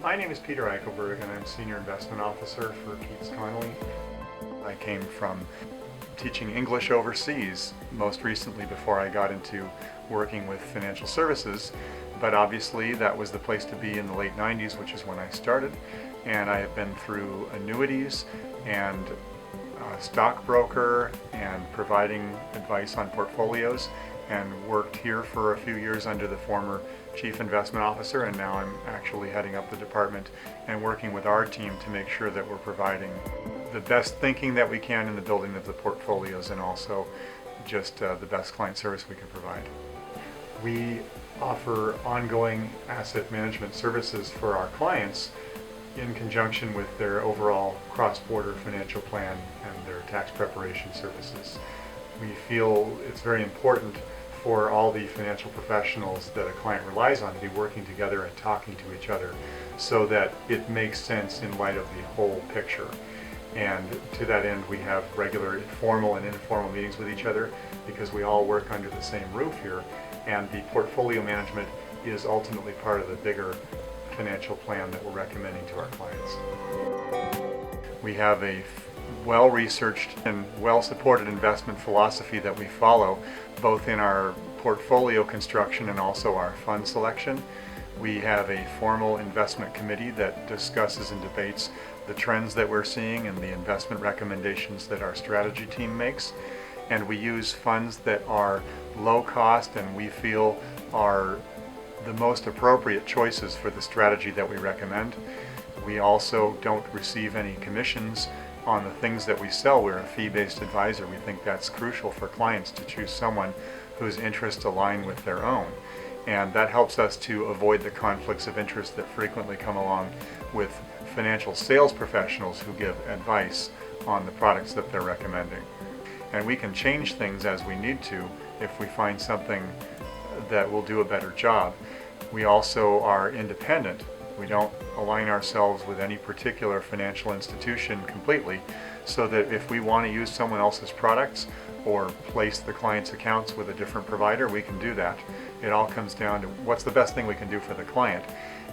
My name is Peter Eickelberg and I'm Senior Investment Officer for KeatsConnelly. I came from teaching English overseas, most recently before I got into working with financial services, but obviously that was the place to be in the late 90s, which is when I started, and I have been through annuities and stockbroker and providing advice on portfolios, and worked here for a few years under the former Chief Investment Officer, and now I'm actually heading up the department and working with our team to make sure that we're providing the best thinking that we can in the building of the portfolios, and also just the best client service we can provide. We offer ongoing asset management services for our clients in conjunction with their overall cross-border financial plan and their tax preparation services. We feel it's very important for all the financial professionals that a client relies on to be working together and talking to each other so that it makes sense in light of the whole picture. And to that end, we have regular formal and informal meetings with each other because we all work under the same roof here, and the portfolio management is ultimately part of the bigger financial plan that we're recommending to our clients. We have a well-researched and well-supported investment philosophy that we follow, both in our portfolio construction and also our fund selection. We have a formal investment committee that discusses and debates the trends that we're seeing and the investment recommendations that our strategy team makes. And we use funds that are low cost and we feel are the most appropriate choices for the strategy that we recommend. We also don't receive any commissions on the things that we sell. We're a fee-based advisor. We think that's crucial for clients to choose someone whose interests align with their own. And that helps us to avoid the conflicts of interest that frequently come along with financial sales professionals who give advice on the products that they're recommending. And we can change things as we need to if we find something that will do a better job. We also are independent. We don't align ourselves with any particular financial institution completely, so that if we want to use someone else's products or place the client's accounts with a different provider, we can do that. It all comes down to what's the best thing we can do for the client.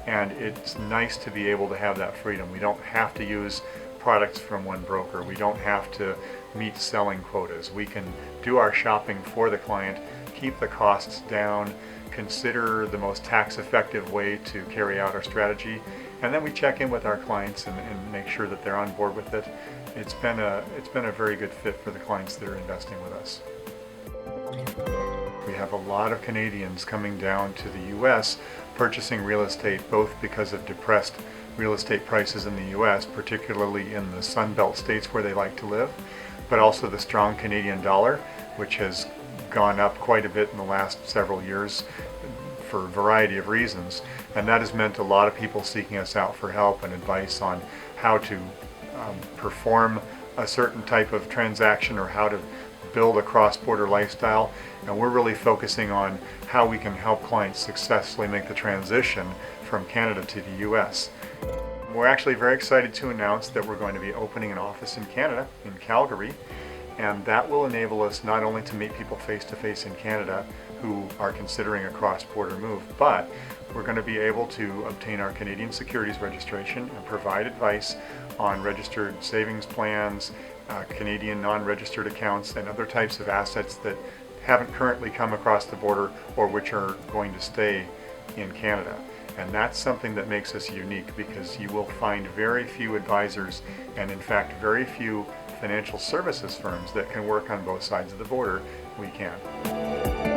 And it's nice to be able to have that freedom. We don't have to use products from one broker. We don't have to meet selling quotas. We can do our shopping for the client, keep the costs down, consider the most tax-effective way to carry out our strategy, and then we check in with our clients and make sure that they're on board with it. It's been a very good fit for the clients that are investing with us. We have a lot of Canadians coming down to the U.S. purchasing real estate, both because of depressed real estate prices in the U.S., particularly in the Sun Belt states where they like to live, but also the strong Canadian dollar, which has gone up quite a bit in the last several years for a variety of reasons, and that has meant a lot of people seeking us out for help and advice on how to perform a certain type of transaction or how to build a cross-border lifestyle, and we're really focusing on how we can help clients successfully make the transition from Canada to the US. We're actually very excited to announce that we're going to be opening an office in Canada, in Calgary, and that will enable us not only to meet people face-to-face in Canada who are considering a cross-border move, but we're going to be able to obtain our Canadian securities registration and provide advice on registered savings plans, Canadian non-registered accounts, and other types of assets that haven't currently come across the border or which are going to stay in Canada. And that's something that makes us unique, because you will find very few advisors, and in fact very few financial services firms that can work on both sides of the border. We can.